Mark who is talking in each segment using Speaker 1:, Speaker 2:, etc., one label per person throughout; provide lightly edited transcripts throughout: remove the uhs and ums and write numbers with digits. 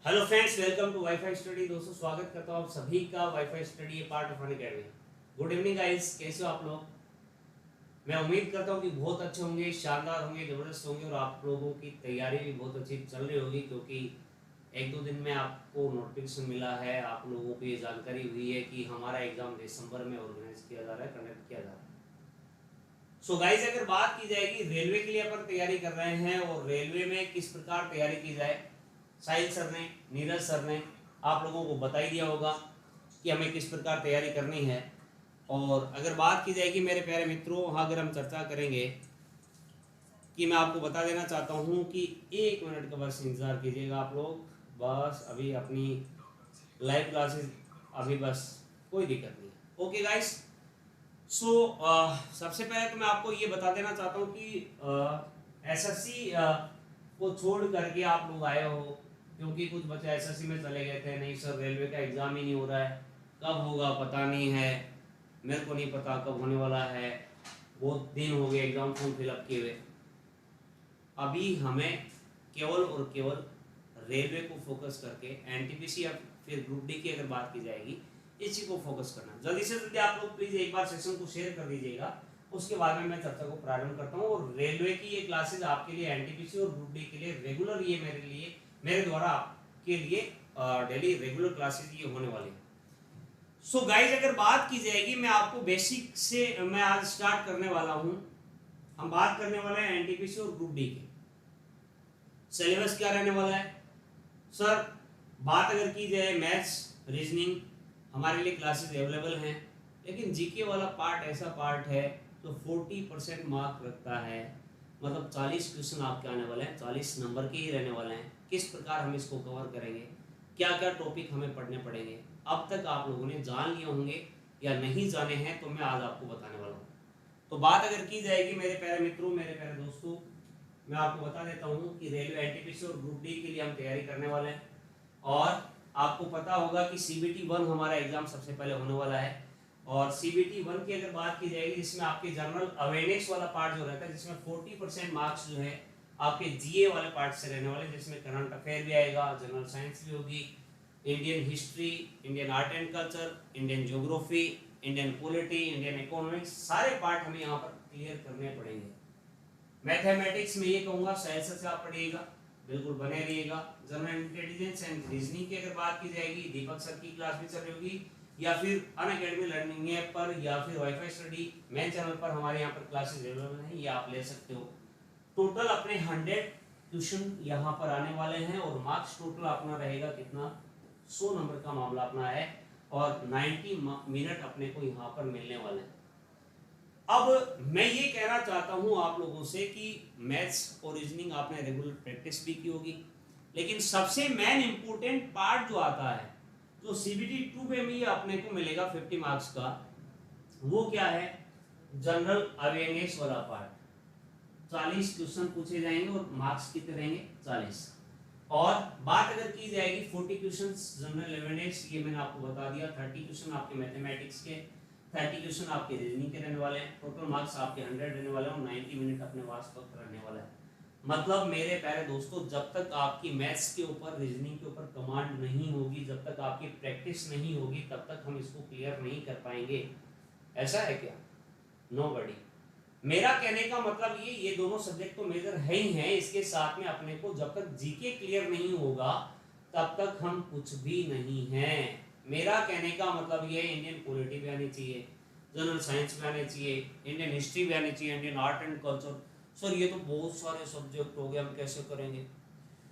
Speaker 1: Hello friends, welcome to WiFi Study. दोस्तों स्वागत करता हूँ आप सभी का WiFi Study part of Unacademy. Good evening guys, कैसे हो आप लोग? मैं उम्मीद करता हूँ कि बहुत अच्छे होंगे, शानदार होंगे, ज़बरदस्त होंगे और आप लोगों की तैयारी भी बहुत अच्छी चल रही होगी, क्योंकि एक दो दिन में आपको नोटिफिकेशन मिला है, आप लोगों को ये जानकारी हुई है कि हमारा एग्ज़ाम दिसंबर में ऑर्गेनाइज किया जा रहा है, कंडक्ट किया जा रहा है। सो गाइस, अगर बात की जाएगी रेलवे के लिए अपन तैयारी कर रहे हैं और रेलवे में किस प्रकार तैयारी की जाए, साहिल सर ने, नीरज सर ने आप लोगों को बता ही दिया होगा कि हमें किस प्रकार तैयारी करनी है। और अगर बात की जाएगी मेरे प्यारे मित्रों, वहाँ अगर हम चर्चा करेंगे कि मैं आपको बता देना चाहता हूँ कि 1 मिनट का बस इंतज़ार कीजिएगा आप लोग। बस अभी अपनी लाइव क्लासेस अभी बस कोई दिक्कत नहीं है। ओके गाइस, सो सबसे पहले तो मैं आपको ये बता देना चाहता हूँ कि एसएससी को छोड़ करके आप लोग आए हो, क्योंकि कुछ बच्चे एसएससी में चले गए थे। नहीं सर, रेलवे का एग्ज़ाम ही नहीं हो रहा है, कब होगा पता नहीं है, मेरे को नहीं पता कब होने वाला है, बहुत दिन हो गए एग्ज़ाम फॉर्म फिलअप किए हुए। अभी हमें केवल और केवल रेलवे को फोकस करके एनटीपीसी या फिर ग्रुप डी की अगर बात की जाएगी, इसी को फोकस करना। जल्दी से जल्दी आप लोग प्लीज़ एक बार सेशन को शेयर कर दीजिएगा, उसके बाद में मैं चर्चा को प्रारंभ करता हूँ। और रेलवे की ये क्लासेज आपके लिए एनटीपीसी और ग्रुप डी के लिए रेगुलर, ये मेरे द्वारा आपके लिए डेली रेगुलर क्लासेज ये होने वाली है। सो गाइज, अगर बात की जाएगी, मैं आपको बेसिक से मैं आज स्टार्ट करने वाला हूँ। हम बात करने वाले हैं एनटीपीसी और ग्रुप डी के। सिलेबस क्या रहने वाला है सर? बात अगर की जाए मैथ्स, रीजनिंग हमारे लिए क्लासेस अवेलेबल हैं, लेकिन जीके वाला पार्ट ऐसा पार्ट है तो 40% मार्क रखता है, मतलब 40 क्वेश्चन आपके आने वाले हैं, 40 नंबर के ही रहने वाले हैं। किस प्रकार हम इसको कवर करेंगे, क्या क्या टॉपिक हमें पढ़ने पड़ेंगे, अब तक आप लोगों ने जान लिए होंगे या नहीं जाने हैं, तो मैं आज आपको बताने वाला हूँ। तो बात अगर की जाएगी मेरे प्यारे मित्रों, मेरे प्यारे दोस्तों, मैं आपको बता देता हूँ कि रेलवे एनटीपीसी और ग्रुप डी के लिए हम तैयारी करने वाले हैं। और आपको पता होगा कि सीबीटी 1 हमारा एग्जाम सबसे पहले होने वाला है। और सीबीटी 1 की अगर बात की जाएगी, जिसमें आपके जनरल अवेयरनेस वाला पार्ट जो रहता है, जिसमें 40% मार्क्स जो है आपके जीए वाले पार्ट से रहने वाले, जिसमें करंट अफेयर भी आएगा, जनरल साइंस भी होगी, Indian history, Indian art and culture, Indian geography, Indian polity, Indian economics, सारे पार्ट हमें यहाँ पर क्लियर करने पड़ेंगे। मैथमेटिक्स में ये कहूँगा साइंस से आप पढ़िएगा, बिल्कुल बने रहिएगा। जनरल इंटेलिजेंस एंड रीजनिंग की अगर बात की जाएगी, दीपक सर की क्लास भी चल रही होगी, या फिर अनअकैडमी लर्निंग ऐप पर, या फिर वाईफाई स्टडी मेन चैनल पर हमारे यहाँ पर क्लासेस अवेलेबल हैं, ये आप ले सकते हो। टोटल अपने 100 ट्यूशन यहाँ पर आने वाले हैं और मार्क्स टोटल अपना रहेगा कितना, 100 नंबर का मामला अपना है और 90 मिनट अपने को यहाँ पर मिलने वाले हैं। अब मैं ये कहना चाहता हूँ आप लोगों से कि मैथ्स और रीजनिंग आपने रेगुलर प्रैक्टिस भी की होगी, लेकिन सबसे मेन इंपॉर्टेंट पार्ट जो आता है, जो सीबीटी 2 में भी अपने को मिलेगा 50 मार्क्स का, वो क्या है? जनरल अवेयरनेस वाला पार्ट। 40 क्वेश्चन पूछे जाएंगे और मार्क्स कितने रहेंगे? 40। और बात अगर की जाएगी 40 क्वेश्चन जनरल अवेयरनेस, ये मैंने आपको बता दिया। 30 क्वेश्चन आपके मैथमेटिक्स के, 30 क्वेश्चन आपके रीजनिंग के रहने वाले हैं। टोटल मार्क्स आपके 100 रहने वाले हैं और 90 मिनट अपने पास वक्त रहने वाला है। मतलब मेरे प्यारे दोस्तों, जब तक आपकी मैथ्स के ऊपर, रीजनिंग के ऊपर कमांड नहीं होगी, जब तक आपकी प्रैक्टिस नहीं होगी, तब तक हम इसको क्लियर नहीं कर पाएंगे। ऐसा है क्या? नोबडी। मेरा कहने का मतलब ये दोनों सब्जेक्ट तो मेजर है ही हैं, इसके साथ में अपने को जब तक जीके क्लियर नहीं होगा तब तक हम कुछ भी नहीं हैं। मेरा कहने का मतलब ये, इंडियन पॉलिटी भी आनी चाहिए, जनरल साइंस भी आनी चाहिए, इंडियन हिस्ट्री भी आनी चाहिए, Indian art and culture. Sir ये तो बहुत सारे सब्जेक्ट हो गए, हम कैसे करेंगे?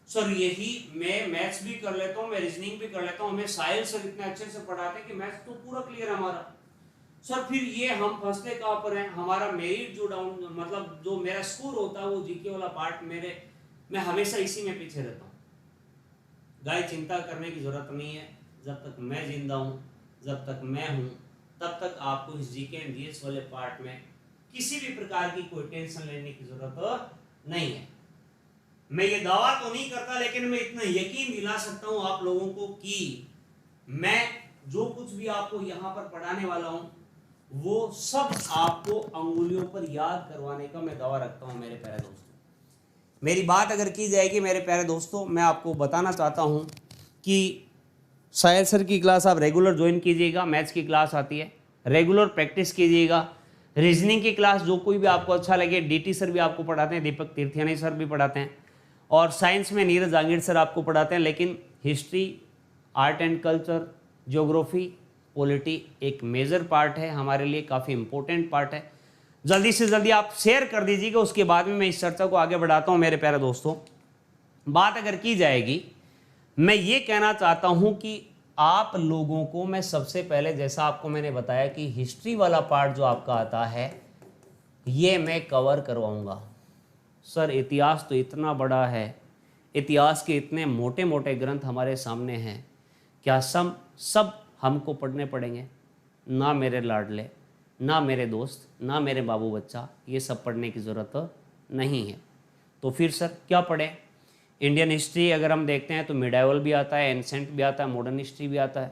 Speaker 1: सर यही मैं मैथ्स भी कर लेता हूँ, मैं रीजनिंग भी कर लेता हूँ, हमें साहिल सर इतने अच्छे से पढ़ाते हैं कि मैथ्स तो पूरा क्लियर है हमारा। सर फिर ये हम फंसते कहाँ पर हैं? हमारा मेरिट जो डाउन, मतलब जो मेरा स्कोर होता है वो जीके वाला पार्ट मैं हमेशा इसी में पीछे रहता हूँ। गाय, चिंता करने की जरूरत नहीं है। जब तक मैं जिंदा हूँ, जब तक मैं हूँ, तब तक आपको इस जीके एंड डीएस वाले पार्ट में किसी भी प्रकार की कोई टेंशन लेने की जरूरत नहीं है। मैं ये दावा तो नहीं करता, लेकिन मैं इतना यकीन दिला सकता हूँ आप लोगों को कि मैं जो कुछ भी आपको यहाँ पर पढ़ाने वाला हूँ, वो सब आपको अंगुलियों पर याद करवाने का मैं दावा रखता हूँ। मेरे प्यारे दोस्तों, मेरी बात अगर की जाएगी मेरे प्यारे दोस्तों, मैं आपको बताना चाहता हूँ कि शायद सर की क्लास आप रेगुलर ज्वाइन कीजिएगा, मैथ्स की क्लास आती है, रेगुलर प्रैक्टिस कीजिएगा। रीजनिंग की क्लास जो कोई भी आपको अच्छा लगे, डीटी सर भी आपको पढ़ाते हैं, दीपक तीर्थयानी सर भी पढ़ाते हैं, और साइंस में नीरज जांगीर सर आपको पढ़ाते हैं। लेकिन history, art and culture, geography, polity एक मेजर पार्ट है हमारे लिए, काफ़ी इंपॉर्टेंट पार्ट है। जल्दी से जल्दी आप शेयर कर दीजिएगा, उसके बाद में मैं इस चर्चा को आगे बढ़ाता हूँ। मेरे प्यारे दोस्तों, बात अगर की जाएगी, मैं ये कहना चाहता हूँ कि आप लोगों को मैं सबसे पहले, जैसा आपको मैंने बताया कि हिस्ट्री वाला पार्ट जो आपका आता है ये मैं कवर करवाऊँगा। सर इतिहास तो इतना बड़ा है, इतिहास के इतने मोटे मोटे ग्रंथ हमारे सामने हैं, क्या सब हमको पढ़ने पड़ेंगे? ना मेरे लाडले, ना मेरे दोस्त, ना मेरे बाबू बच्चा, ये सब पढ़ने की ज़रूरत नहीं है। तो फिर सर क्या पढ़ें? इंडियन हिस्ट्री अगर हम देखते हैं तो मिडाइवल भी आता है, एंसेंट भी आता है, मॉडर्न हिस्ट्री भी आता है।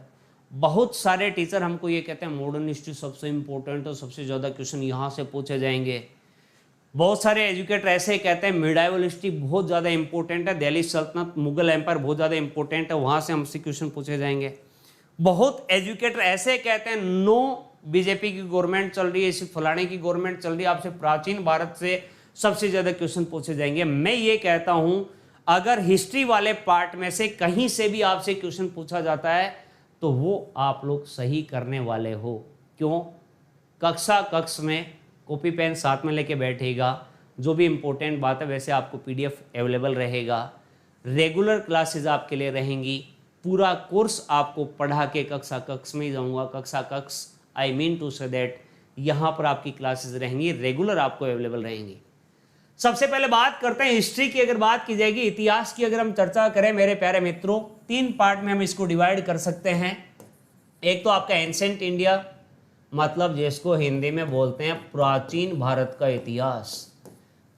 Speaker 1: बहुत सारे टीचर हमको ये कहते हैं मॉडर्न हिस्ट्री सबसे इम्पोर्टेंट और सबसे ज़्यादा क्वेश्चन यहाँ से पूछे जाएंगे। बहुत सारे एजुकेटर ऐसे कहते हैं मिडाइवल हिस्ट्री बहुत ज़्यादा इंपॉर्टेंट है, दिल्ली सल्तनत, मुगल एम्पायर बहुत ज़्यादा इंपॉर्टेंट है, वहाँ से हमसे क्वेश्चन पूछे जाएंगे। बहुत एजुकेटर ऐसे कहते हैं नो, बीजेपी की गवर्नमेंट चल रही है, इसी फलाने की गवर्नमेंट चल रही है, आपसे प्राचीन भारत से सबसे ज़्यादा क्वेश्चन पूछे जाएंगे। मैं ये कहता हूँ अगर हिस्ट्री वाले पार्ट में से कहीं से भी आपसे क्वेश्चन पूछा जाता है तो वो आप लोग सही करने वाले हो। क्यों? कक्ष में कॉपी पेन साथ में लेके बैठेगा, जो भी इंपॉर्टेंट बात है वैसे आपको पीडीएफ अवेलेबल रहेगा, रेगुलर क्लासेस आपके लिए रहेंगी, पूरा कोर्स आपको पढ़ा के कक्ष में ही जाऊँगा, कक्ष I mean to say that यहाँ पर आपकी क्लासेस रहेंगी, रेगुलर आपको अवेलेबल रहेंगी। सबसे पहले बात करते हैं हिस्ट्री की। अगर बात की जाएगी, इतिहास की अगर हम चर्चा करें मेरे प्यारे मित्रों, 3 पार्ट में हम इसको डिवाइड कर सकते हैं। एक तो आपका एंसेंट इंडिया, मतलब जिसको हिंदी में बोलते हैं प्राचीन भारत का इतिहास।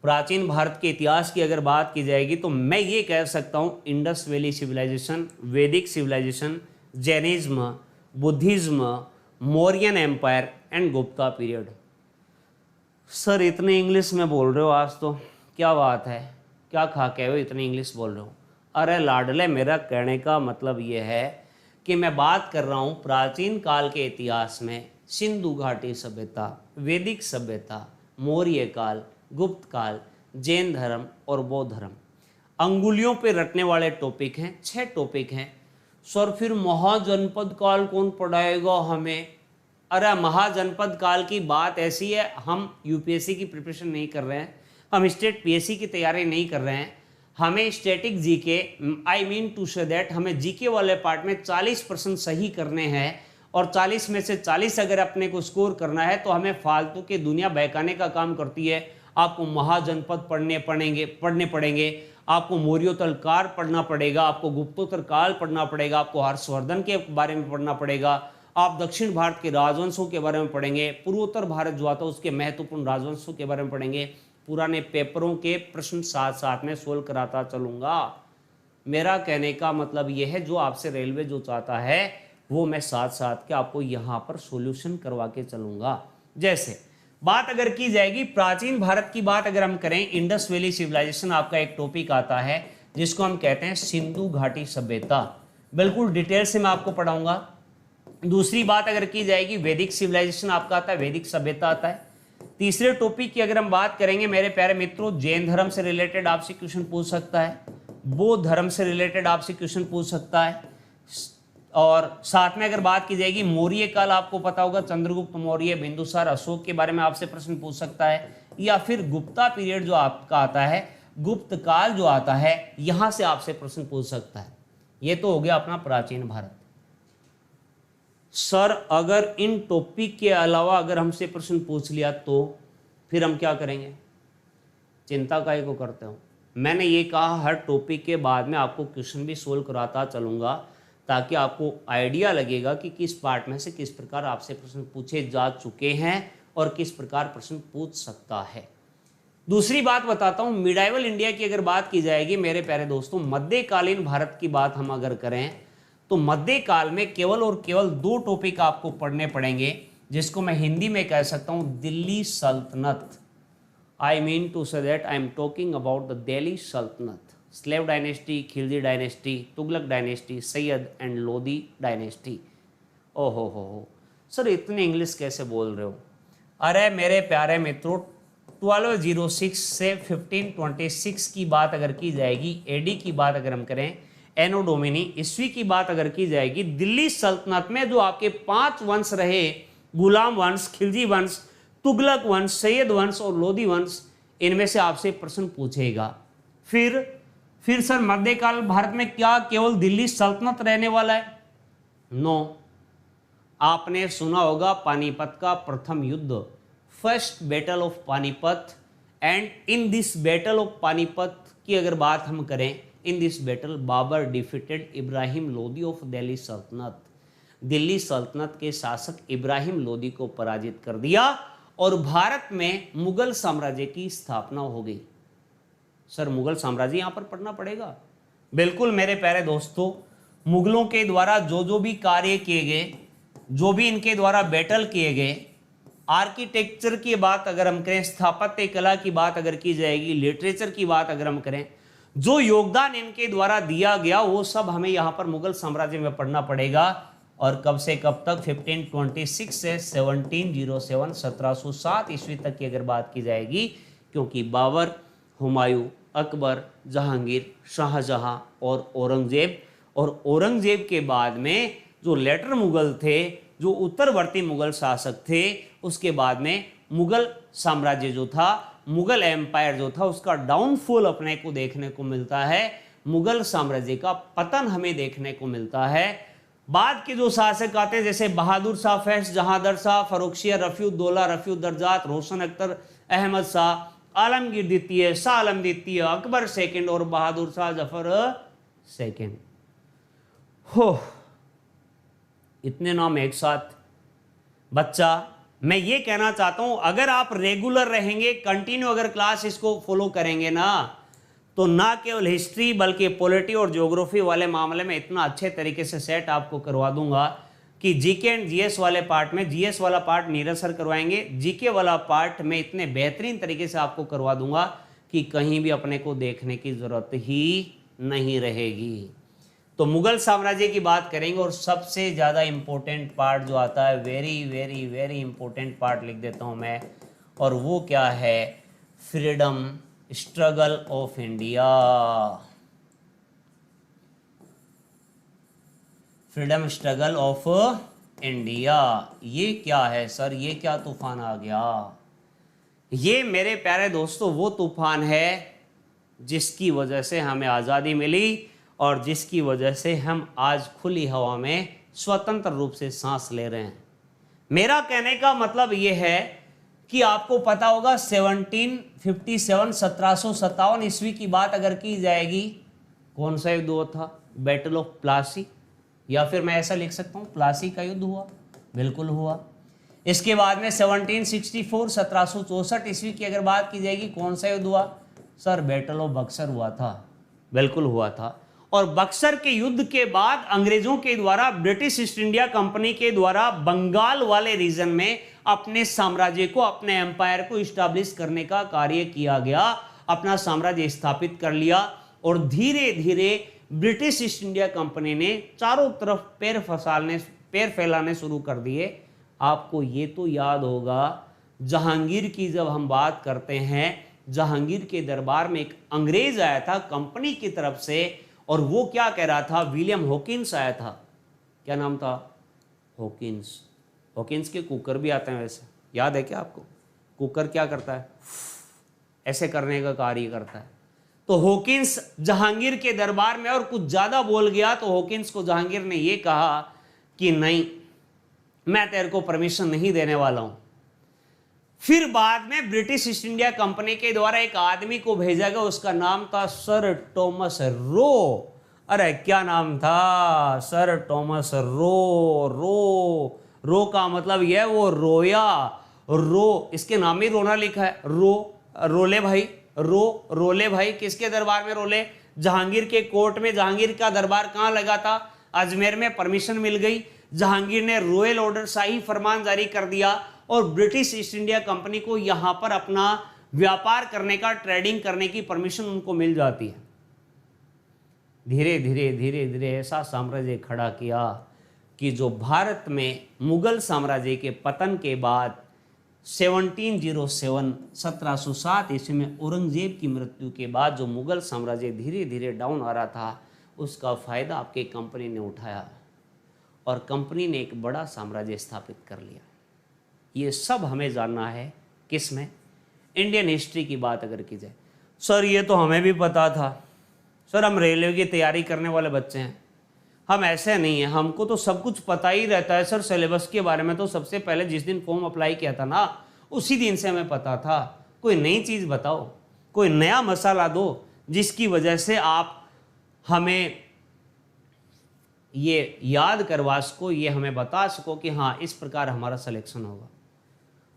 Speaker 1: प्राचीन भारत के इतिहास की अगर बात की जाएगी तो मैं ये कह सकता हूँ Indus Valley civilisation, Vedic civilisation, Jainism, Buddhism, Mauryan Empire and Gupta period. Sir इतने इंग्लिश में बोल रहे हो आज तो, क्या बात है, क्या खा के हो इतनी इंग्लिश बोल रहे हो? अरे लाडले, मेरा कहने का मतलब ये है कि मैं बात कर रहा हूँ प्राचीन काल के इतिहास में सिंधु घाटी सभ्यता, वैदिक सभ्यता, मौर्य काल, गुप्त काल, जैन धर्म और बौद्ध धर्म। अंगुलियों पे रटने वाले टॉपिक हैं, 6 टॉपिक हैं। सर फिर महाजनपद काल कौन पढ़ाएगा हमें? अरे महाजनपद काल की बात ऐसी है, हम यूपीएससी की प्रिपरेशन नहीं कर रहे हैं, हम स्टेट पीएससी की तैयारी नहीं कर रहे हैं, हमें static GK, I mean to say that हमें जीके वाले पार्ट में 40% सही करने हैं, और 40 में से 40 अगर अपने को स्कोर करना है तो हमें फालतू की दुनिया बहकाने का काम करती है। आपको महाजनपद पढ़ने पड़ेंगे, आपको मौर्योत्तर काल पढ़ना पड़ेगा, आपको गुप्तोत्तर काल पढ़ना पड़ेगा, आपको हर्षवर्धन के बारे में पढ़ना पड़ेगा, आप दक्षिण भारत के राजवंशों के बारे में पढ़ेंगे, पूर्वोत्तर भारत जो आता है उसके महत्वपूर्ण राजवंशों के बारे में पढ़ेंगे। पुराने पेपरों के प्रश्न साथ साथ में सोल्व कराता चलूँगा। मेरा कहने का मतलब यह है, जो आपसे रेलवे जो चाहता है वो मैं साथ साथ के आपको यहाँ पर सॉल्यूशन करवा के चलूँगा। जैसे बात अगर की जाएगी प्राचीन भारत की बात अगर हम करें, इंडस वैली सिविलाइजेशन आपका एक टॉपिक आता है जिसको हम कहते हैं सिंधु घाटी सभ्यता। बिल्कुल डिटेल से मैं आपको पढ़ाऊँगा। दूसरी बात अगर की जाएगी, वैदिक सिविलाइजेशन आपका आता है, वैदिक सभ्यता आता है। तीसरे टॉपिक की अगर हम बात करेंगे मेरे प्यारे मित्रों, जैन धर्म से रिलेटेड आपसे क्वेश्चन पूछ सकता है, बौद्ध धर्म से रिलेटेड आपसे क्वेश्चन पूछ सकता है, और साथ में अगर बात की जाएगी मौर्य काल, आपको पता होगा चंद्रगुप्त मौर्य, बिंदुसार, अशोक के बारे में आपसे प्रश्न पूछ सकता है, या फिर गुप्ता पीरियड जो आपका आता है, गुप्त काल जो आता है, यहां से आपसे प्रश्न पूछ सकता है। ये तो हो गया अपना प्राचीन भारत। सर अगर इन टॉपिक के अलावा अगर हमसे प्रश्न पूछ लिया तो फिर हम क्या करेंगे? चिंता काहे को करते हो? मैंने ये कहा हर टॉपिक के बाद में आपको क्वेश्चन भी सोल्व कराता चलूँगा, ताकि आपको आइडिया लगेगा कि किस पार्ट में से किस प्रकार आपसे प्रश्न पूछे जा चुके हैं और किस प्रकार प्रश्न पूछ सकता है। दूसरी बात बताता हूँ, मिडाइवल इंडिया की अगर बात की जाएगी मेरे प्यारे दोस्तों, मध्यकालीन भारत की बात हम अगर करें तो मध्यकाल में केवल और केवल 2 टॉपिक आपको पढ़ने पड़ेंगे, जिसको मैं हिंदी में कह सकता हूँ Delhi Sultanate. I mean to say that I am talking about the Delhi Sultanate. Slave dynasty, Khilji dynasty, Tughlaq dynasty, Sayyid and Lodi dynasty. ओहो हो सर, इतने इंग्लिश कैसे बोल रहे हो? अरे मेरे प्यारे मित्रों, 1206 से 1526 की बात अगर की जाएगी, एडी की बात अगर हम करें, एनो डोमिनी ईस्वी की बात अगर की जाएगी, दिल्ली सल्तनत में जो आपके 5 वंश रहे, गुलाम वंश, खिलजी वंश, तुगलक वंश, सैयद वंश और लोदी वंश, इनमें से आपसे प्रश्न पूछेगा। फिर सर मध्यकाल भारत में क्या केवल दिल्ली सल्तनत रहने वाला है? नो। आपने सुना होगा पानीपत का प्रथम युद्ध, first battle of Panipat, and in this battle of Panipat की अगर बात हम करें, in this battle Babur defeated Ibrahim Lodi of Delhi Sultanate. Delhi सल्तनत के शासक इब्राहिम लोदी को पराजित कर दिया और भारत में मुगल साम्राज्य की स्थापना हो गई। सर मुगल साम्राज्य यहां पर पढ़ना पड़ेगा। बिल्कुल मेरे प्यारे दोस्तों, मुगलों के द्वारा जो भी कार्य किए गए, जो भी इनके द्वारा बैटल किए गए, आर्किटेक्चर की बात अगर हम करें, स्थापत्य कला की बात अगर की जाएगी, लिटरेचर की बात अगर हम करें, जो योगदान इनके द्वारा दिया गया वो सब हमें यहां पर मुगल साम्राज्य में पढ़ना पड़ेगा। और कब से कब तक? 1526 से 1707 1707 ईस्वी तक की अगर बात की जाएगी, क्योंकि बाबर, हुमायूं, अकबर, जहांगीर, शाहजहां और औरंगजेब के बाद में जो लेटर मुगल थे, जो उत्तरवर्ती मुगल शासक थे, उसके बाद में मुगल साम्राज्य जो था, मुगल एम्पायर जो था, उसका डाउनफॉल अपने को देखने को मिलता है। मुगल साम्राज्य का पतन हमें देखने को मिलता है। बाद के जो शासक आते हैं, जैसे बहादुर शाह फैज, जहांदर शाह, फर्रुखशिया, रफीउद्दौला, रफीउद्दर्जात, रोशन अख्तर, अहमद शाह, आलमगीर द्वितीय, शाह आलम द्वितीय, अकबर सेकंड और बहादुर शाह जफर सेकंड। हो, इतने नाम एक साथ। बच्चा, मैं ये कहना चाहता हूं, अगर आप रेगुलर रहेंगे, कंटिन्यू अगर क्लास इसको फॉलो करेंगे ना, तो ना केवल हिस्ट्री बल्कि पॉलिटी और ज्योग्राफी वाले मामले में इतना अच्छे तरीके से सेट आपको करवा दूंगा कि जीके एंड जीएस वाले पार्ट में, जीएस वाला पार्ट नीरज सर करवाएंगे, जीके वाला पार्ट में इतने बेहतरीन तरीके से आपको करवा दूंगा कि कहीं भी अपने को देखने की जरूरत ही नहीं रहेगी। तो मुगल साम्राज्य की बात करेंगे और सबसे ज़्यादा इंपॉर्टेंट पार्ट जो आता है, very very very important part लिख देता हूं मैं, और वो क्या है? Freedom struggle of India. Freedom struggle of India, ये क्या है सर? ये क्या तूफान आ गया? ये मेरे प्यारे दोस्तों वो तूफान है जिसकी वजह से हमें आज़ादी मिली और जिसकी वजह से हम आज खुली हवा में स्वतंत्र रूप से सांस ले रहे हैं। मेरा कहने का मतलब ये है कि आपको पता होगा 1757 1757 ईस्वी की बात अगर की जाएगी, कौन सा युद्ध हुआ था? बैटल ऑफ प्लासी, या फिर मैं ऐसा लिख सकता हूँ प्लासी का युद्ध हुआ, बिल्कुल हुआ। इसके बाद में 1764 1764 ईस्वी की अगर बात की जाएगी, कौन सा युद्ध हुआ? सर बैटल ऑफ बक्सर हुआ था, बिल्कुल हुआ था। और बक्सर के युद्ध के बाद अंग्रेजों के द्वारा, ब्रिटिश ईस्ट इंडिया कंपनी के द्वारा बंगाल वाले रीजन में अपने साम्राज्य को, अपने एम्पायर को इस्टेब्लिश करने का कार्य किया गया, अपना साम्राज्य स्थापित कर लिया। और धीरे धीरे ब्रिटिश ईस्ट इंडिया कंपनी ने चारों तरफ पैर फैलाने शुरू कर दिए। आपको ये तो याद होगा, जहांगीर की जब हम बात करते हैं, जहांगीर के दरबार में एक अंग्रेज आया था कंपनी की तरफ से, और वो क्या कह रहा था? विलियम हॉकिंस आया था। क्या नाम था? हॉकिंस। हॉकिंस के कुकर भी आते हैं वैसे, याद है क्या आपको? कुकर क्या करता है? ऐसे करने का कार्य करता है। तो हॉकिंस जहांगीर के दरबार में और कुछ ज्यादा बोल गया, तो हॉकिंस को जहांगीर ने यह कहा कि नहीं, मैं तेरे को परमिशन नहीं देने वाला हूं। फिर बाद में ब्रिटिश ईस्ट इंडिया कंपनी के द्वारा एक आदमी को भेजा गया, उसका नाम था सर टॉमस रो। अरे क्या नाम था? Sir Thomas Roe. रो का मतलब यह है वो रोया। रो, इसके नाम ही रोना लिखा है, रोले भाई, रोले भाई। किसके दरबार में रोले? जहांगीर के कोर्ट में। जहांगीर का दरबार कहां लगा था? अजमेर में। परमिशन मिल गई, जहांगीर ने रॉयल ऑर्डर, शाही फरमान जारी कर दिया और ब्रिटिश ईस्ट इंडिया कंपनी को यहां पर अपना व्यापार करने का, ट्रेडिंग करने की परमिशन उनको मिल जाती है। धीरे धीरे धीरे धीरे ऐसा साम्राज्य खड़ा किया कि जो भारत में मुगल साम्राज्य के पतन के बाद 1707 ईस्वी में औरंगजेब की मृत्यु के बाद जो मुगल साम्राज्य धीरे धीरे डाउन आ रहा था, उसका फ़ायदा आपके कंपनी ने उठाया और कंपनी ने एक बड़ा साम्राज्य स्थापित कर लिया। ये सब हमें जानना है किस में, इंडियन हिस्ट्री की बात अगर की जाए। सर ये तो हमें भी पता था, सर हम रेलवे की तैयारी करने वाले बच्चे हैं, हम ऐसे नहीं हैं, हमको तो सब कुछ पता ही रहता है सर। सिलेबस के बारे में तो सबसे पहले जिस दिन फॉर्म अप्लाई किया था ना, उसी दिन से हमें पता था। कोई नई चीज़ बताओ, कोई नया मसाला दो जिसकी वजह से आप हमें ये याद करवा सको, ये हमें बता सको कि हाँ इस प्रकार हमारा सिलेक्शन होगा।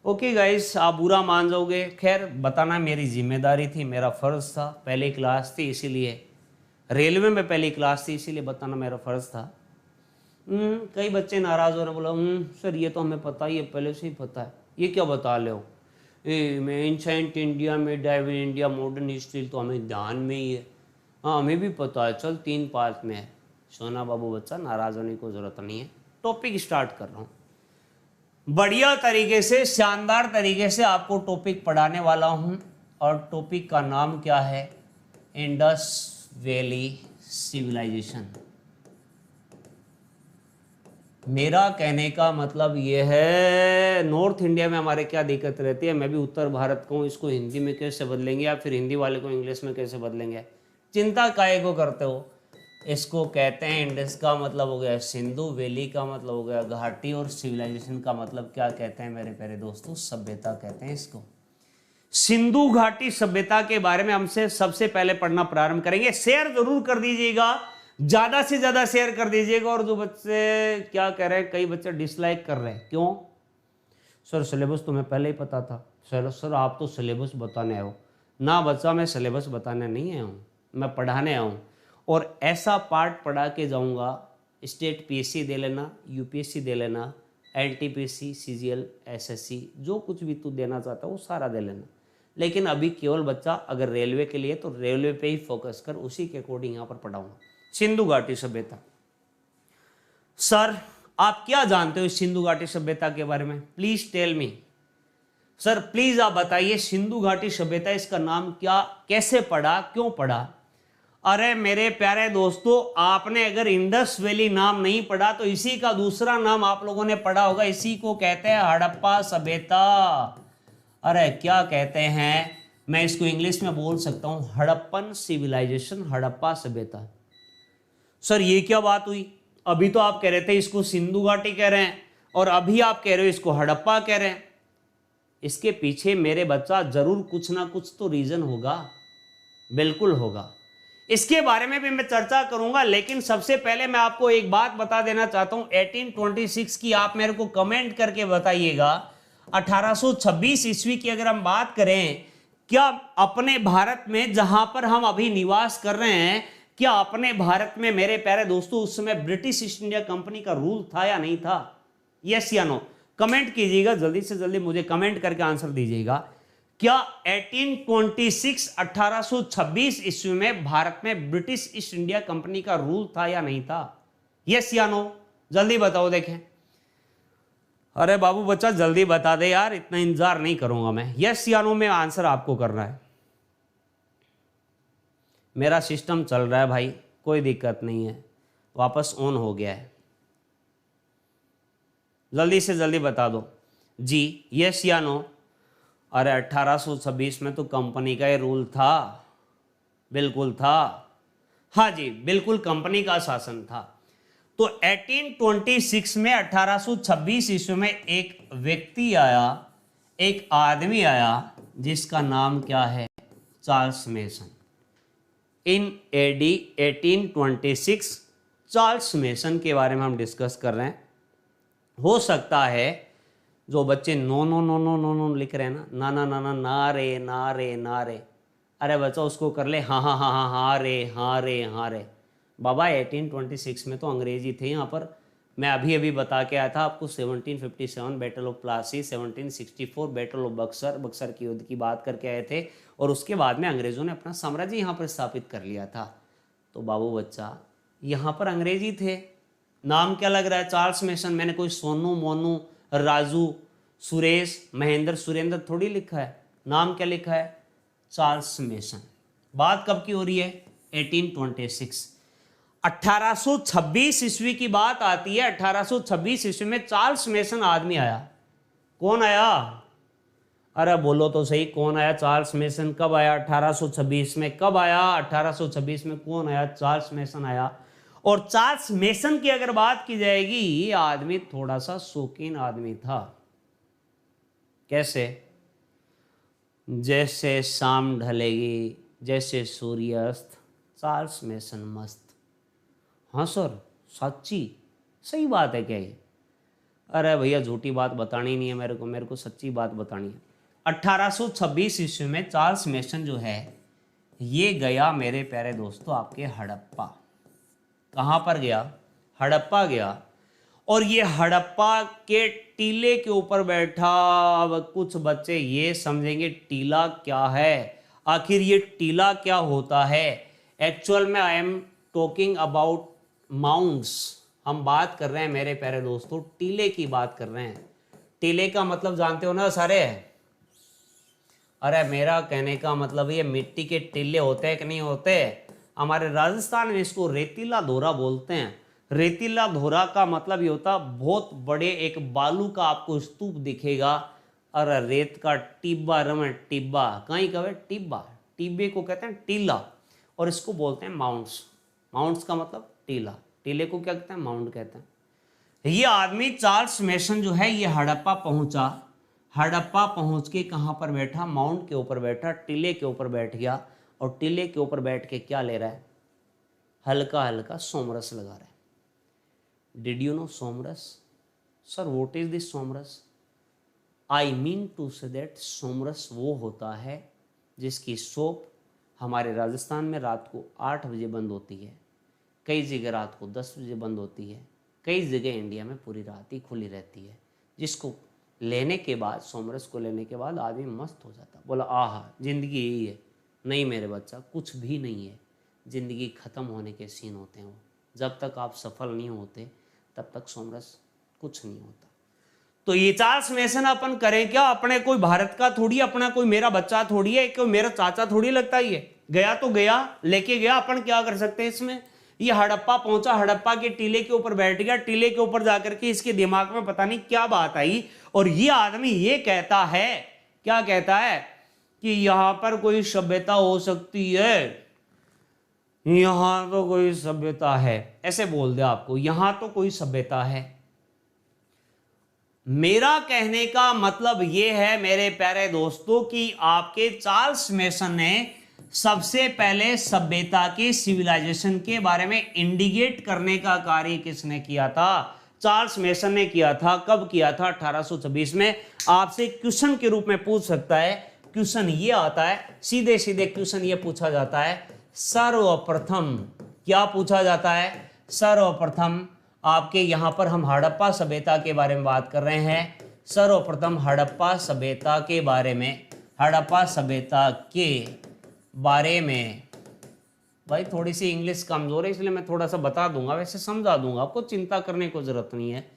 Speaker 1: ओके गाइस, आप बुरा मान जाओगे, खैर बताना मेरी जिम्मेदारी थी, मेरा फ़र्ज़ था, पहली क्लास थी इसीलिए, रेलवे में पहली क्लास थी इसीलिए बताना मेरा फ़र्ज़ था। कई बच्चे नाराज़ हो रहे, बोला सर ये तो हमें पता ही है, पहले से ही पता है, ये क्या बता ले हो, मैं एंशेंट इंडिया में dive in India modern history तो हमें ध्यान में ही है, हाँ हमें भी पता है, चल 3 पार्ट में है। सोना बाबू बच्चा, नाराज़ होने की ज़रूरत नहीं है, टॉपिक स्टार्ट कर रहा हूँ। बढ़िया तरीके से, शानदार तरीके से आपको टॉपिक पढ़ाने वाला हूँ और टॉपिक का नाम क्या है, इंडस वैली सिविलाइजेशन। मेरा कहने का मतलब ये है, नॉर्थ इंडिया में हमारे क्या दिक्कत रहती है, मैं भी उत्तर भारत को हूँ, इसको हिंदी में कैसे बदलेंगे या फिर हिंदी वाले को इंग्लिश में कैसे बदलेंगे, चिंता काहे को करते हो। इसको कहते हैं, इंडस का मतलब हो गया सिंधु, वैली का मतलब हो गया घाटी, और सिविलाइजेशन का मतलब क्या कहते हैं मेरे प्यारे दोस्तों, सभ्यता कहते हैं इसको। सिंधु घाटी सभ्यता के बारे में हमसे सबसे पहले पढ़ना प्रारंभ करेंगे। शेयर जरूर कर दीजिएगा, ज्यादा से ज्यादा शेयर कर दीजिएगा। और जो बच्चे क्या कह रहे हैं, कई बच्चे डिसलाइक कर रहे हैं, क्यों सर सिलेबस तुम्हें पहले ही पता था। सर आप तो सिलेबस बताने आए हो ना। बच्चा मैं सिलेबस बताने नहीं आया हूँ, मैं पढ़ाने आया हूँ, और ऐसा पार्ट पढ़ा के जाऊँगा, स्टेट पीएससी दे लेना, यूपीएससी दे लेना, एनटीपीसी, सीजीएल, एसएससी, जो कुछ भी तू देना चाहता है वो सारा दे लेना। लेकिन अभी केवल बच्चा अगर रेलवे के लिए तो रेलवे पे ही फोकस कर, उसी के अकॉर्डिंग यहाँ पर पढ़ाऊंगा। सिंधु घाटी सभ्यता, सर आप क्या जानते हो इस सिंधु घाटी सभ्यता के बारे में, please tell me. Sir please आप बताइए, सिंधु घाटी सभ्यता, इसका नाम क्या, कैसे पढ़ा, क्यों पढ़ा। अरे मेरे प्यारे दोस्तों, आपने अगर इंडस वैली नाम नहीं पढ़ा तो इसी का दूसरा नाम आप लोगों ने पढ़ा होगा, इसी को कहते हैं हड़प्पा सभ्यता। अरे क्या कहते हैं, मैं इसको इंग्लिश में बोल सकता हूं, हड़प्पन सिविलाइजेशन, हड़प्पा सभ्यता। सर ये क्या बात हुई, अभी तो आप कह रहे थे इसको सिंधु घाटी कह रहे हैं और अभी आप कह रहे हो इसको हड़प्पा कह रहे हैं। इसके पीछे मेरे बच्चा जरूर कुछ ना कुछ तो रीजन होगा, बिल्कुल होगा, इसके बारे में भी मैं चर्चा करूंगा। लेकिन सबसे पहले मैं आपको एक बात बता देना चाहता हूं, 1826 की आप मेरे को कमेंट करके बताइएगा। 1826 ईस्वी की अगर हम बात करें, क्या अपने भारत में जहां पर हम अभी निवास कर रहे हैं, क्या अपने भारत में मेरे प्यारे दोस्तों उस समय ब्रिटिश ईस्ट इंडिया कंपनी का रूल था या नहीं था, यस या नो, कमेंट कीजिएगा, जल्दी से जल्दी मुझे कमेंट करके आंसर दीजिएगा। क्या 1826 ईस्वी में भारत में ब्रिटिश ईस्ट इंडिया कंपनी का रूल था या नहीं था, यस या नो, जल्दी बताओ देखें। अरे बाबू बच्चा जल्दी बता दे यार, इतना इंतजार नहीं करूंगा मैं, यस या नो में आंसर आपको करना है। मेरा सिस्टम चल रहा है भाई, कोई दिक्कत नहीं है, वापस ऑन हो गया है, जल्दी से जल्दी बता दो जी, यस या नो। अरे 1826 में तो कंपनी का ही रूल था, बिल्कुल था, हाँ जी बिल्कुल कंपनी का शासन था। तो 1826 में 1826 ईस्वी में एक व्यक्ति आया, एक आदमी आया जिसका नाम क्या है, चार्ल्स मेसन। इन एडी 1826 चार्ल्स मेसन के बारे में हम डिस्कस कर रहे हैं। हो सकता है जो बच्चे no no no no no no लिख रहे हैं ना, ना ना ना ना ना रे ना रे ना रे, अरे बच्चा उसको कर ले हाँ हाँ हाँ हाँ हाँ रे हाँ रे हाँ रे। बाबा 1826 में तो अंग्रेजी थे यहाँ पर, मैं अभी अभी बता के आया था आपको, 1757 battle of Plassey, 1764 battle of Buxar, Buxar की युद्ध की बात करके आए थे, और उसके बाद में अंग्रेज़ों ने अपना साम्राज्य यहाँ पर स्थापित कर लिया था। तो बाबू बच्चा यहाँ पर अंग्रेजी थे। नाम क्या लग रहा है? Charles mason. मैंने कोई सोनू, मोनू, राजू, सुरेश, महेंद्र, सुरेंद्र थोड़ी लिखा है। नाम क्या लिखा है? Charles mason. बात कब की हो रही है? 1826। 1826 ईस्वी की बात आती है। 1826 ईस्वी में चार्ल्स मेसन आदमी आया। कौन आया? अरे बोलो तो सही, कौन आया? चार्ल्स मेसन कब आया? 1826 में। कब आया? 1826 में। कौन आया? चार्ल्स मेसन आया। और चार्ल्स मेसन की अगर बात की जाएगी, ये आदमी थोड़ा सा शौकीन आदमी था। कैसे? जैसे शाम ढलेगी, जैसे सूर्यास्त, चार्ल्स मेसन मस्त। हाँ सर, सच्ची सही बात है क्या ये? अरे भैया झूठी बात बतानी नहीं है मेरे को सच्ची बात बतानी है। 1826 ईस्वी में चार्ल्स मेसन जो है ये गया मेरे प्यारे दोस्तों आपके हड़प्पा। कहाँ पर गया? हड़प्पा गया। और ये हड़प्पा के टीले के ऊपर बैठा। अब कुछ बच्चे ये समझेंगे टीला क्या है, आखिर ये टीला क्या होता है। एक्चुअल में I am talking about mounts. हम बात कर रहे हैं मेरे प्यारे दोस्तों टीले की बात कर रहे हैं। टीले का मतलब जानते हो ना सारे? अरे मेरा कहने का मतलब ये मिट्टी के टीले होते हैं कि नहीं होते? हमारे राजस्थान में इसको रेतीला धोरा बोलते हैं। रेतीला धोरा का मतलब ये होता बहुत बड़े एक बालू का आपको स्तूप दिखेगा। अरे रेत का टिब्बा, रमन टिब्बा, कहीं कहे टिब्बा, टिब्बे को कहते हैं टीला और इसको बोलते हैं माउंट्स। माउंट्स का मतलब टीला, टीले को क्या कहते हैं? माउंट कहते हैं। ये आदमी चार्ल्स मेसन जो है ये हड़प्पा पहुंचा। हड़प्पा पहुंच के कहाँ पर बैठा? माउंट के ऊपर बैठा, टीले के ऊपर बैठ गया। और टीले के ऊपर बैठ के क्या ले रहा है? हल्का हल्का सोमरस लगा रहा है। Did you know somras? Sir what is this somras? I mean to say that somras वो होता है जिसकी शॉप हमारे राजस्थान में रात को 8 बजे बंद होती है, कई जगह रात को 10 बजे बंद होती है, कई जगह इंडिया में पूरी रात ही खुली रहती है। जिसको लेने के बाद, सोमरस को लेने के बाद आदमी मस्त हो जाता, बोला आहा जिंदगी यही है। नहीं मेरे बच्चा, कुछ भी नहीं है। ज़िंदगी ख़त्म होने के सीन होते हैं वो। जब तक आप सफल नहीं होते तब तक सोमरस कुछ नहीं होता। तो ये चार्ल्स मेसन अपन करें क्या? अपने कोई भारत का थोड़ी, अपना कोई मेरा बच्चा थोड़ी है, कोई मेरा चाचा थोड़ी लगता है। ये गया तो गया, लेके गया, अपन क्या कर सकते हैं इसमें? ये हड़प्पा पहुंचा, हड़प्पा के टीले के ऊपर बैठ गया। टीले के ऊपर जाकर के इसके दिमाग में पता नहीं क्या बात आई और ये आदमी ये कहता है, क्या कहता है कि यहां पर कोई सभ्यता हो सकती है, यहां तो कोई सभ्यता है। ऐसे बोल दे आपको, यहां तो कोई सभ्यता है। मेरा कहने का मतलब यह है मेरे प्यारे दोस्तों कि आपके चार्ल्स मेसन ने सबसे पहले सभ्यता के, सिविलाइजेशन के बारे में इंडिकेट करने का कार्य किसने किया था? चार्ल्स मेसन ने किया था। कब किया था? 1826 में। आपसे क्वेश्चन के रूप में पूछ सकता है। क्वेश्चन ये आता है, सीधे सीधे क्वेश्चन ये पूछा जाता है, सर्वप्रथम क्या पूछा जाता है? सर्वप्रथम आपके यहां पर हम हड़प्पा सभ्यता के बारे में बात कर रहे हैं। सर्वप्रथम हड़प्पा सभ्यता के बारे में, हड़प्पा सभ्यता के बारे में, भाई थोड़ी सी इंग्लिश कमजोर है इसलिए मैं थोड़ा सा बता दूंगा, वैसे समझा दूंगा आपको, चिंता करने को जरूरत नहीं है।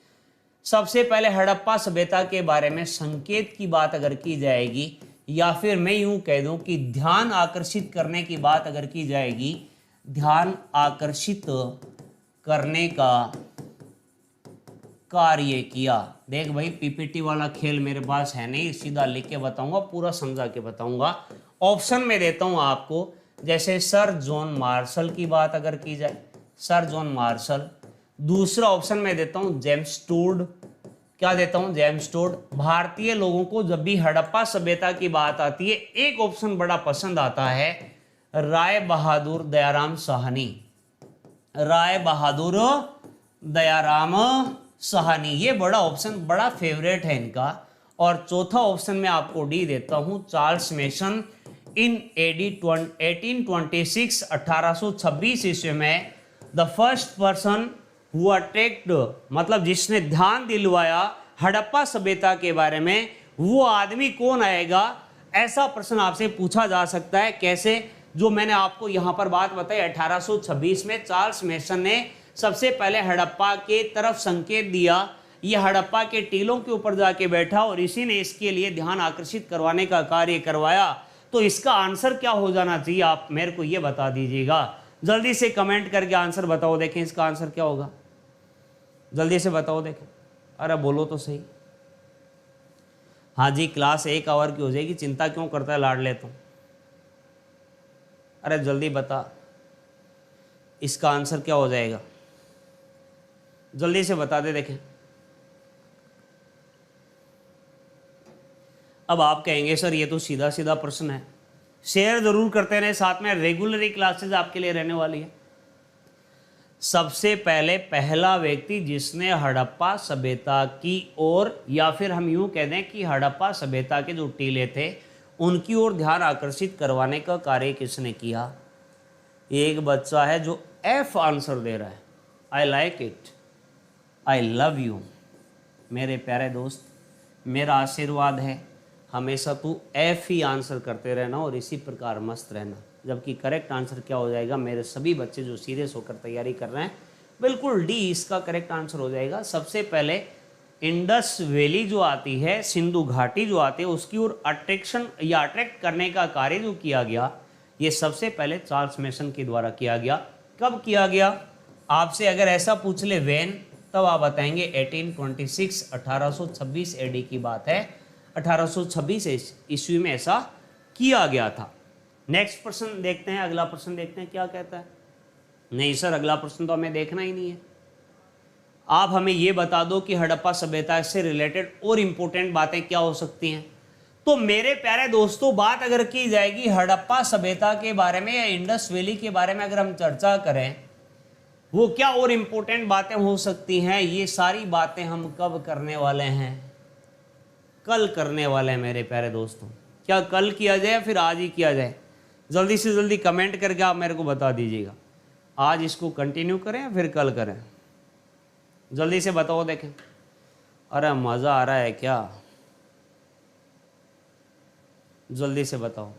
Speaker 1: सबसे पहले हड़प्पा सभ्यता के बारे में संकेत की बात अगर की जाएगी, या फिर मैं यूं कह दूं कि ध्यान आकर्षित करने की बात अगर की जाएगी, ध्यान आकर्षित करने का कार्य किया। देख भाई पीपीटी वाला खेल मेरे पास है नहीं, सीधा लिख के बताऊंगा, पूरा समझा के बताऊंगा। ऑप्शन में देता हूं आपको, जैसे सर जॉन मार्शल की बात अगर की जाए, सर जॉन मार्शल। दूसरा ऑप्शन में देता हूं जेम्स टूड। क्या देता हूं? जेम्स टूड। भारतीय लोगों को जब भी हड़प्पा सभ्यता की बात आती है, एक ऑप्शन बड़ा पसंद आता है, राय बहादुर दयाराम साहनी। राय बहादुर दयाराम साहनी, ये बड़ा ऑप्शन, बड़ा फेवरेट है इनका। और चौथा ऑप्शन में आपको डी देता हूं, चार्ल्स मेसन इन 1826 1826 ईस्वी में the first person who attract, मतलब जिसने ध्यान दिलवाया हड़प्पा सभ्यता के बारे में, वो आदमी कौन आएगा? ऐसा प्रश्न आपसे पूछा जा सकता है। कैसे? जो मैंने आपको यहां पर बात बताई, 1826 में चार्ल्स मेसन ने सबसे पहले हड़प्पा के तरफ संकेत दिया। ये हड़प्पा के टीलों के ऊपर जाके बैठा और इसी ने इसके लिए ध्यान आकर्षित करवाने का कार्य करवाया। तो इसका आंसर क्या हो जाना चाहिए, आप मेरे को ये बता दीजिएगा। जल्दी से कमेंट करके आंसर बताओ, देखें इसका आंसर क्या होगा, जल्दी से बताओ देखें। अरे बोलो तो सही। हाँ जी, क्लास 1 आवर की हो जाएगी, चिंता क्यों करता है लाडले तुम। अरे जल्दी बता, इसका आंसर क्या हो जाएगा, जल्दी से बता दे देखें। अब आप कहेंगे सर ये तो सीधा सीधा प्रश्न है। शेयर जरूर करते रहे, साथ में रेगुलर क्लासेस आपके लिए रहने वाली है। सबसे पहले पहला व्यक्ति जिसने हड़प्पा सभ्यता की ओर, या फिर हम यूं कह दें कि हड़प्पा सभ्यता के जो टीले थे उनकी ओर ध्यान आकर्षित करवाने का कार्य किसने किया। एक बच्चा है जो एफ आंसर दे रहा है। I like it, I love you मेरे प्यारे दोस्त, मेरा आशीर्वाद है हमेशा तू एफ ही आंसर करते रहना और इसी प्रकार मस्त रहना। जबकि करेक्ट आंसर क्या हो जाएगा, मेरे सभी बच्चे जो सीरियस होकर तैयारी कर रहे हैं, बिल्कुल डी इसका करेक्ट आंसर हो जाएगा। सबसे पहले इंडस वैली जो आती है, सिंधु घाटी जो आती है, उसकी ओर अट्रैक्शन या अट्रैक्ट करने का कार्य जो किया गया, ये सबसे पहले चार्ल्स मेसन के द्वारा किया गया। कब किया गया, आपसे अगर ऐसा पूछ ले वेन, तब आप बताएंगे 1826, 1826 एडी की बात है। 1826 ईस्वी में ऐसा किया गया था। नेक्स्ट प्रश्न देखते हैं, अगला प्रश्न देखते हैं क्या कहता है। नहीं सर, अगला प्रश्न तो हमें देखना ही नहीं है। आप हमें ये बता दो कि हड़प्पा सभ्यता से रिलेटेड और इंपॉर्टेंट बातें क्या हो सकती हैं। तो मेरे प्यारे दोस्तों, बात अगर की जाएगी हड़प्पा सभ्यता के बारे में या इंडस वैली के बारे में अगर हम चर्चा करें, वो क्या और इंपॉर्टेंट बातें हो सकती हैं, ये सारी बातें हम कब करने वाले हैं, कल करने वाले हैं मेरे प्यारे दोस्तों। क्या कल किया जाए या फिर आज ही किया जाए, जल्दी से जल्दी कमेंट करके आप मेरे को बता दीजिएगा। आज इसको कंटिन्यू करें या फिर कल करें, जल्दी से बताओ देखें। अरे मज़ा आ रहा है क्या, जल्दी से बताओ।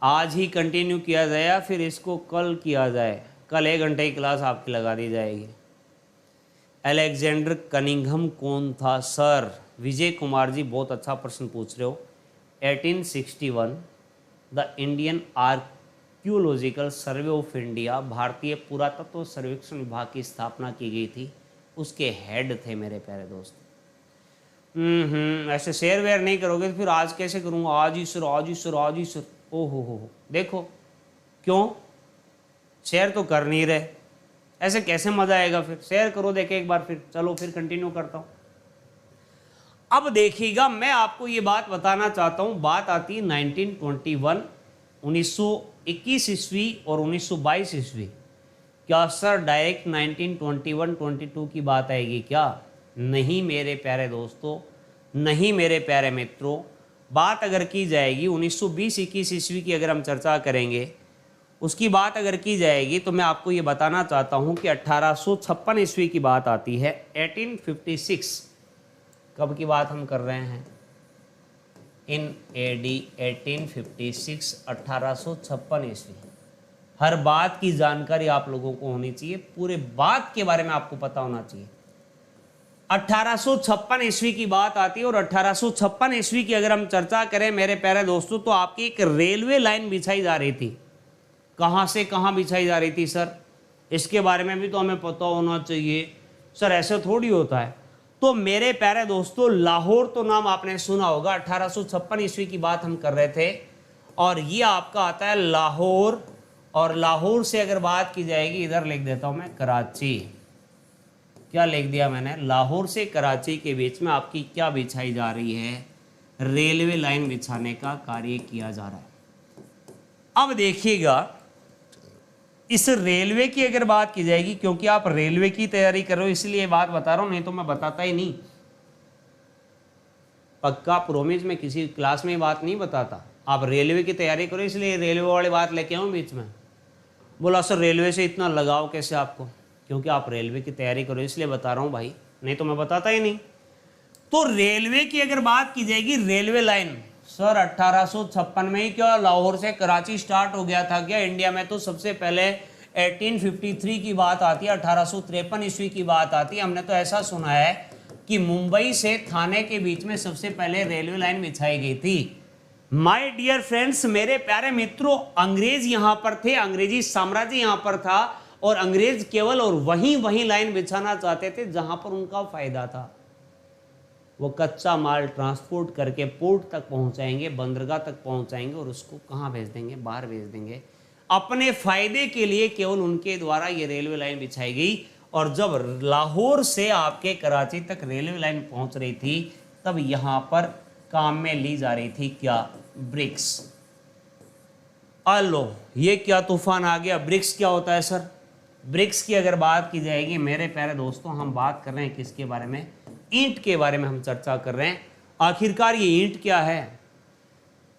Speaker 1: आज ही कंटिन्यू किया जाए या फिर इसको कल किया जाए। कल 1 घंटे की क्लास आपकी लगा दी जाएगी। अलेक्जेंडर कनिंघम कौन था सर? विजय कुमार जी बहुत अच्छा प्रश्न पूछ रहे हो। 1861 the Indian archaeological survey of India, भारतीय पुरातत्व सर्वेक्षण विभाग की स्थापना की गई थी, उसके हेड थे मेरे प्यारे दोस्त। ऐसे शेयर वेयर नहीं करोगे तो फिर आज कैसे करूँगा, आज ही सर, आज ही सर, आज ही सर। ओ हो, देखो क्यों शेयर तो कर नहीं रहे, ऐसे कैसे मजा आएगा। फिर शेयर करो देखे एक बार, फिर चलो फिर कंटिन्यू करता हूं। अब देखिएगा, मैं आपको ये बात बताना चाहता हूं। बात आती है 1921, 1921 ईस्वी और 1922 ईस्वी। क्या सर डायरेक्ट 1921-22 की बात आएगी क्या? नहीं मेरे प्यारे दोस्तों, नहीं मेरे प्यारे मित्रों। बात अगर की जाएगी 1920-21 ईस्वी की, अगर हम चर्चा करेंगे उसकी बात अगर की जाएगी, तो मैं आपको ये बताना चाहता हूँ कि 1856 ईस्वी की बात आती है। 1856 कब की बात हम कर रहे हैं? इन एडी 1856, 1856 ईस्वी। हर बात की जानकारी आप लोगों को होनी चाहिए, पूरे बात के बारे में आपको पता होना चाहिए। 1856 ईस्वी की बात आती है और 1856 ईस्वी की अगर हम चर्चा करें मेरे प्यारे दोस्तों, तो आपकी एक रेलवे लाइन बिछाई जा रही थी। कहाँ से कहाँ बिछाई जा रही थी सर? इसके बारे में भी तो हमें पता होना चाहिए सर, ऐसे थोड़ी होता है। तो मेरे प्यारे दोस्तों, लाहौर तो नाम आपने सुना होगा। 1856 ईस्वी की बात हम कर रहे थे और ये आपका आता है लाहौर। और लाहौर से अगर बात की जाएगी, इधर लिख देता हूँ मैं, कराची। क्या लिख दिया मैंने? लाहौर से कराची के बीच में आपकी क्या बिछाई जा रही है? रेलवे लाइन बिछाने का कार्य किया जा रहा है। अब देखिएगा, इस रेलवे की अगर बात की जाएगी, क्योंकि आप रेलवे की तैयारी कर रहे हो इसलिए बात बता रहा हूं, नहीं तो मैं बताता ही नहीं। पक्का प्रोमिस में किसी क्लास में बात नहीं बताता। आप रेलवे की तैयारी करो इसलिए रेलवे वाली बात लेके आऊँ बीच में। बोला सर रेलवे से इतना लगाव कैसे आपको? क्योंकि आप रेलवे की तैयारी करो इसलिए बता रहा हूँ भाई, नहीं तो मैं बताता ही नहीं। तो रेलवे की अगर बात की जाएगी, रेलवे लाइन सर 1856 में ही क्या लाहौर से कराची स्टार्ट हो गया था क्या इंडिया में? तो सबसे पहले 1853 की बात आती है, 1853 ईस्वी की बात आती है। हमने तो ऐसा सुना है कि मुंबई से थाने के बीच में सबसे पहले रेलवे लाइन बिछाई गई थी। माय डियर फ्रेंड्स, मेरे प्यारे मित्रों, अंग्रेज यहाँ पर थे, अंग्रेजी साम्राज्य यहाँ पर था और अंग्रेज केवल और वहीं लाइन बिछाना चाहते थे जहां पर उनका फायदा था। वो कच्चा माल ट्रांसपोर्ट करके पोर्ट तक पहुंचाएंगे, बंदरगाह तक पहुंचाएंगे और उसको कहाँ भेज देंगे? बाहर भेज देंगे। अपने फायदे के लिए केवल उनके द्वारा ये रेलवे लाइन बिछाई गई। और जब लाहौर से आपके कराची तक रेलवे लाइन पहुंच रही थी तब यहां पर काम में ली जा रही थी क्या? ब्रिक्स। अलो, ये क्या तूफान आ गया? ब्रिक्स क्या होता है सर? ब्रिक्स की अगर बात की जाएगी मेरे प्यारे दोस्तों, हम बात कर रहे हैं किसके बारे में? ईंट के बारे में हम चर्चा कर रहे हैं। आखिरकार ये ईंट क्या है?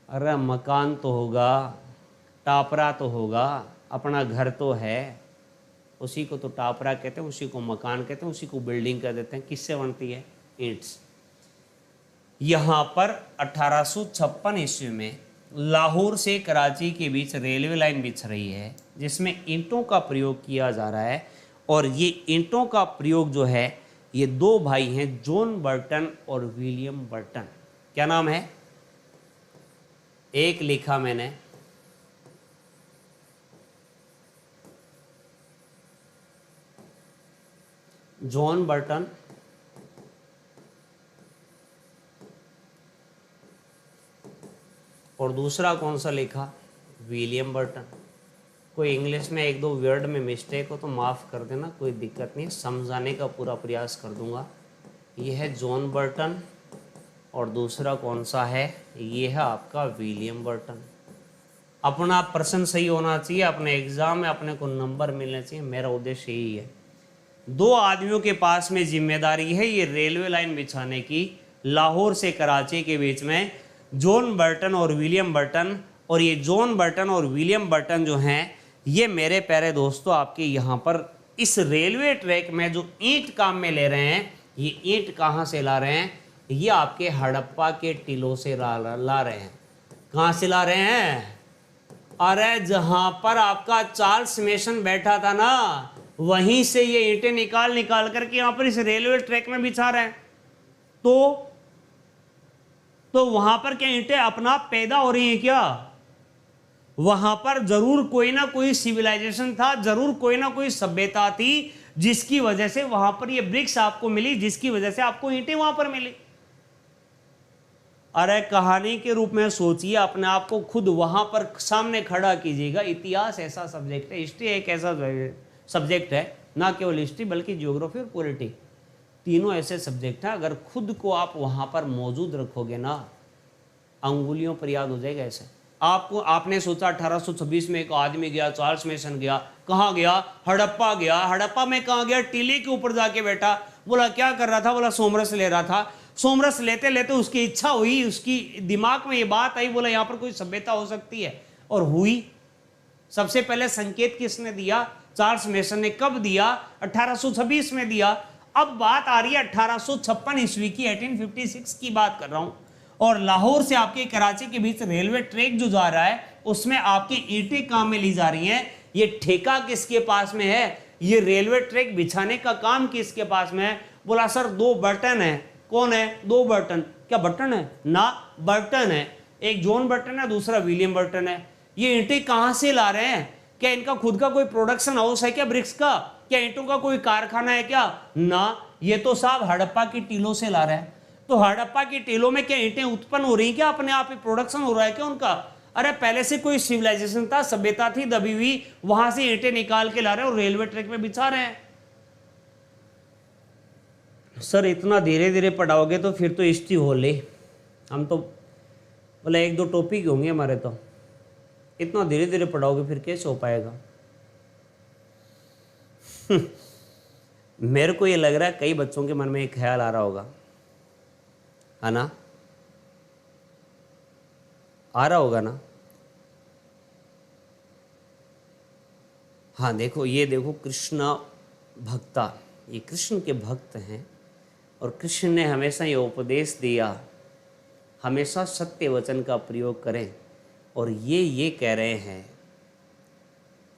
Speaker 1: अरे मकान तो होगा, टापरा तो होगा, अपना घर तो है, उसी को तो टापरा कहते हैं, उसी को मकान कहते हैं, उसी को बिल्डिंग कह देते हैं। किससे बनती है? ईंट्स। यहाँ पर 1856 ईस्वी में लाहौर से कराची के बीच रेलवे लाइन बिछ रही है जिसमें ईंटों का प्रयोग किया जा रहा है। और ये ईंटों का प्रयोग जो है, ये दो भाई हैं, जॉन बर्टन और विलियम बर्टन। क्या नाम है? एक लिखा मैंने, जॉन बर्टन और दूसरा कौन सा लिखा? William Burton. कोई इंग्लिश में एक दो वर्ड में मिस्टेक हो तो माफ़ कर देना, कोई दिक्कत नहीं, समझाने का पूरा प्रयास कर दूंगा। ये है जॉन बर्टन और दूसरा कौन सा है? ये है आपका विलियम बर्टन। अपना प्रश्न सही होना चाहिए, अपने एग्जाम में अपने को नंबर मिलने चाहिए, मेरा उद्देश्य यही है। दो आदमियों के पास में जिम्मेदारी है ये रेलवे लाइन बिछाने की, लाहौर से कराची के बीच में, जॉन बर्टन और विलियम बर्टन। और ये जॉन बर्टन और विलियम बर्टन जो हैं, ये मेरे प्यारे दोस्तों आपके यहाँ पर इस रेलवे ट्रैक में जो ईंट काम में ले रहे हैं, ये ईंट कहाँ से ला रहे हैं? ये आपके हड़प्पा के टीलों से ला रहे हैं। कहाँ से ला रहे हैं? अरे जहाँ पर आपका चार्ल्स मेसन बैठा था ना, वहीं से ये ईंटें निकाल करके यहाँ पर इस रेलवे ट्रैक में बिछा रहे हैं। तो वहां पर क्या ईंटें अपना पैदा हो रही हैं क्या? वहां पर जरूर कोई ना कोई सिविलाइजेशन था, जरूर कोई ना कोई सभ्यता थी जिसकी वजह से वहां पर ये ब्रिक्स आपको मिली, जिसकी वजह से आपको ईंटें वहां पर मिली। अरे कहानी के रूप में सोचिए, अपने आप को खुद वहां पर सामने खड़ा कीजिएगा। इतिहास ऐसा सब्जेक्ट है, हिस्ट्री एक ऐसा सब्जेक्ट है, ना केवल हिस्ट्री बल्कि ज्योग्राफी और पॉलिटी, तीनों ऐसे सब्जेक्ट हैं। अगर खुद को आप वहां पर मौजूद रखोगे ना, अंगुलियों पर याद हो जाएगा ऐसे। आपने सोचा 1826 में एक आदमी गया, चार्ल्स मेसन गया, कहाँ गया? हड़प्पा गया। हड़प्पा में कहाँ गया? टीले के ऊपर जाके बैठा। बोला क्या कर रहा था? बोला सोमरस ले रहा था। सोमरस लेते लेते उसकी इच्छा हुई, उसकी दिमाग में ये बात आई, बोला यहाँ पर कोई सभ्यता हो सकती है, और हुई। सबसे पहले संकेत किसने दिया? चार्ल्स मेसन ने। कब दिया? 1826 में दिया। अब बात आ रही है 1856 ईस्वी की, 1856 की बात कर रहा हूं। और लाहौर से आपके कराची के बीच रेलवे ट्रैक जो जा रहा है, उसमें आपकी ईंटें काम में ली जा रही हैं। ये ठेका किसके पास में है? ये रेलवे ट्रैक बिछाने का काम किसके पास में है? बोला सर दो बर्टन है। कौन है? दो बर्टन। क्या बर्टन है? ना, बर्टन है। एक जॉन बर्टन है, दूसरा विलियम बर्टन है। ये ईंटें कहां से ला रहे हैं? क्या इनका खुद का कोई प्रोडक्शन हाउस है क्या ब्रिक्स का? क्या ईंटों का कोई कारखाना है क्या? ना, ये तो साहब हड़प्पा की टीलों से ला रहे हैं। तो हड़प्पा की टीलों में क्या ईंटें उत्पन्न हो रही क्या? अपने आप ही प्रोडक्शन हो रहा है क्या उनका? अरे पहले से कोई सिविलाइजेशन था, सभ्यता थी दबी हुई, वहां से ईंटें निकाल के ला रहे हैं और रेलवे ट्रैक में बिछा रहे हैं। सर इतना धीरे धीरे पढ़ाओगे तो फिर तो हिस्ट्री हो ले, हम तो बोले एक दो टॉपिक होंगे हमारे, तो इतना धीरे धीरे पढ़ाओगे फिर कैसे हो पाएगा? मेरे को ये लग रहा है कई बच्चों के मन में एक ख्याल आ रहा होगा, है ना? आ रहा होगा ना? हाँ देखो, ये देखो कृष्ण भक्ता, ये कृष्ण के भक्त हैं और कृष्ण ने हमेशा ये उपदेश दिया, हमेशा सत्य वचन का प्रयोग करें। और ये कह रहे हैं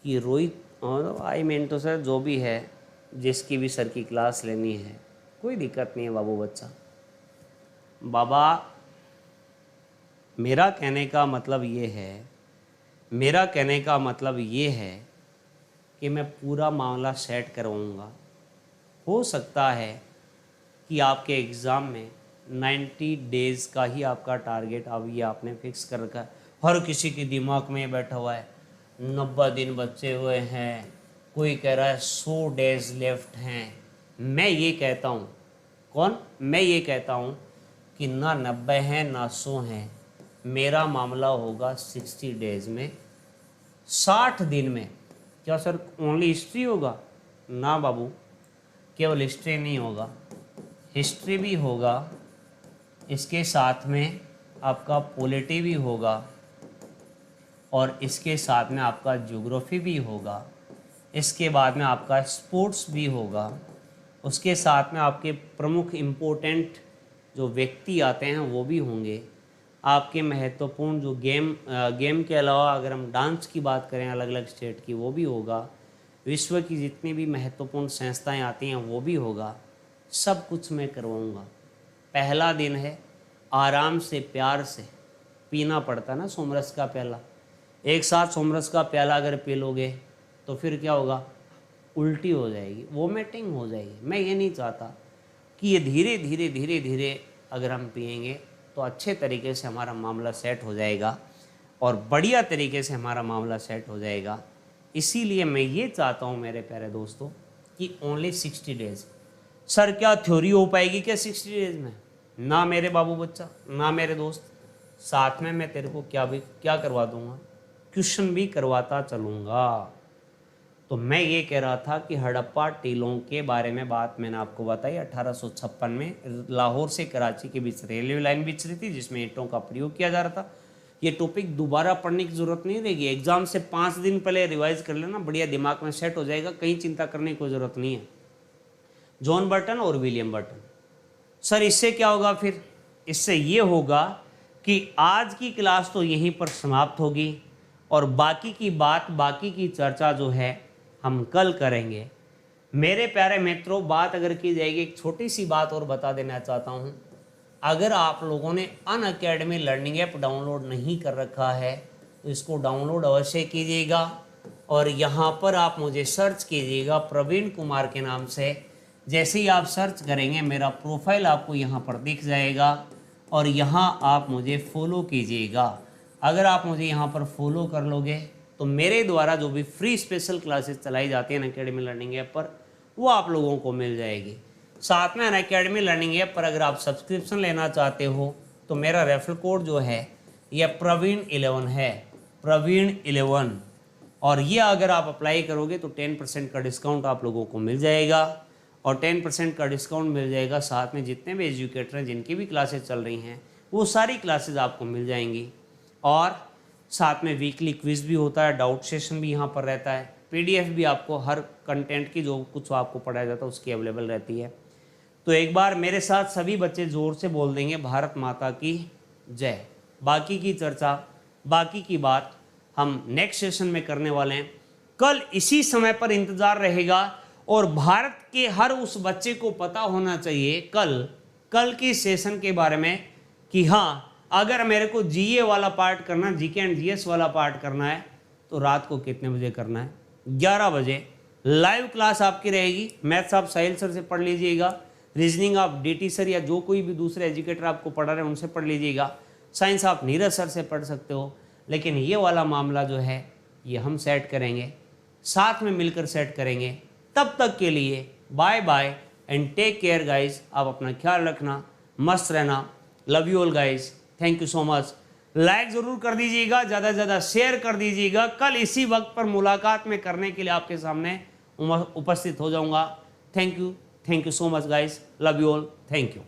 Speaker 1: कि रोहित आई मीन तो सर जो भी है, जिसकी भी सर की क्लास लेनी है कोई दिक्कत नहीं है बाबू बच्चा। बाबा मेरा कहने का मतलब ये है कि मैं पूरा मामला सेट करवाऊँगा। हो सकता है कि आपके एग्ज़ाम में 90 डेज़ का ही आपका टारगेट अब ये आपने फिक्स कर रखा है। हर किसी के दिमाग में बैठा हुआ है 90 दिन बचे हुए हैं, कोई कह रहा है 100 डेज़ लेफ्ट हैं। मैं ये कहता हूँ कि ना 90 हैं ना 100 हैं, मेरा मामला होगा 60 डेज़ में, 60 दिन में। क्या सर ओनली हिस्ट्री होगा? ना बाबू, केवल हिस्ट्री नहीं होगा, हिस्ट्री भी होगा, इसके साथ में आपका पॉलिटी भी होगा, और इसके साथ में आपका ज्योग्राफी भी होगा, इसके बाद में आपका स्पोर्ट्स भी होगा, उसके साथ में आपके प्रमुख इम्पोर्टेंट जो व्यक्ति आते हैं वो भी होंगे, आपके महत्वपूर्ण जो गेम के अलावा अगर हम डांस की बात करें अलग अलग स्टेट की वो भी होगा, विश्व की जितनी भी महत्वपूर्ण संस्थाएं आती हैं वो भी होगा। सब कुछ मैं करवाऊँगा। पहला दिन है, आराम से प्यार से पीना पड़ता है ना सोमरस का प्याला। एक साथ सोमरस का प्याला अगर पी लोगे तो फिर क्या होगा? उल्टी हो जाएगी, वोमिटिंग हो जाएगी। मैं ये नहीं चाहता कि ये धीरे धीरे अगर हम पिएंगे तो अच्छे तरीके से हमारा मामला सेट हो जाएगा और बढ़िया तरीके से हमारा मामला सेट हो जाएगा। इसीलिए मैं ये चाहता हूँ मेरे प्यारे दोस्तों कि ओनली 60 डेज़। सर क्या थ्योरी हो पाएगी क्या 60 डेज़ में? ना मेरे बाबू बच्चा, ना मेरे दोस्त। साथ में मैं तेरे को क्या करवा दूंगा, क्वेश्चन भी करवाता चलूँगा। तो मैं ये कह रहा था कि हड़प्पा टीलों के बारे में बात मैंने आपको बताई। 1856 में लाहौर से कराची के बीच रेलवे लाइन बिछ रही थी जिसमें ईंटों का प्रयोग किया जा रहा था। ये टॉपिक दोबारा पढ़ने की ज़रूरत नहीं रहेगी, एग्जाम से 5 दिन पहले रिवाइज कर लेना, बढ़िया दिमाग में सेट हो जाएगा, कहीं चिंता करने की कोई ज़रूरत नहीं है। जॉन बर्टन और विलियम बर्टन। सर इससे क्या होगा फिर? इससे ये होगा कि आज की क्लास तो यहीं पर समाप्त होगी और बाकी की चर्चा जो है हम कल करेंगे। मेरे प्यारे मित्रों, बात अगर की जाएगी, एक छोटी सी बात और बता देना चाहता हूँ। अगर आप लोगों ने अनअकैडमी लर्निंग ऐप डाउनलोड नहीं कर रखा है तो इसको डाउनलोड अवश्य कीजिएगा और यहाँ पर आप मुझे सर्च कीजिएगा प्रवीण कुमार के नाम से। जैसे ही आप सर्च करेंगे मेरा प्रोफाइल आपको यहाँ पर दिख जाएगा और यहाँ आप मुझे फॉलो कीजिएगा। अगर आप मुझे यहाँ पर फॉलो कर लोगे तो मेरे द्वारा जो भी फ्री स्पेशल क्लासेस चलाई जाती हैं अनअकैडमी लर्निंग ऐप पर वो आप लोगों को मिल जाएगी। साथ में अनअकैडमी लर्निंग ऐप पर अगर आप सब्सक्रिप्शन लेना चाहते हो तो मेरा रेफरल कोड जो है यह प्रवीण11 है, प्रवीण11। और ये अगर आप अप्लाई करोगे तो 10% का डिस्काउंट आप लोगों को मिल जाएगा और 10% का डिस्काउंट मिल जाएगा। साथ में जितने भी एजुकेटर हैं जिनकी भी क्लासेस चल रही हैं वो सारी क्लासेस आपको मिल जाएंगी और साथ में वीकली क्विज भी होता है, डाउट सेशन भी यहाँ पर रहता है, PDF भी आपको हर कंटेंट की जो कुछ आपको पढ़ाया जाता है उसकी अवेलेबल रहती है। तो एक बार मेरे साथ सभी बच्चे ज़ोर से बोल देंगे भारत माता की जय। बाकी की चर्चा, बाकी की बात हम नेक्स्ट सेशन में करने वाले हैं। कल इसी समय पर इंतज़ार रहेगा और भारत के हर उस बच्चे को पता होना चाहिए कल की सेशन के बारे में कि हाँ, अगर मेरे को GA वाला पार्ट करना, GK एंड GS वाला पार्ट करना है तो रात को कितने बजे करना है? 11 बजे लाइव क्लास आपकी रहेगी। मैथ्स आप साहिल सर से पढ़ लीजिएगा, रीजनिंग आप DT सर या जो कोई भी दूसरे एजुकेटर आपको पढ़ा रहे हैं उनसे पढ़ लीजिएगा, साइंस आप नीरज सर से पढ़ सकते हो। लेकिन ये वाला मामला जो है ये हम सेट करेंगे, साथ में मिलकर सेट करेंगे। तब तक के लिए bye bye and take care guys. आप अपना ख्याल रखना, मस्त रहना। Love you all guys, thank you so much. Like ज़रूर कर दीजिएगा, ज़्यादा से ज़्यादा शेयर कर दीजिएगा। कल इसी वक्त पर मुलाकात में करने के लिए आपके सामने उपस्थित हो जाऊंगा। Thank you so much guys, love you all, thank you.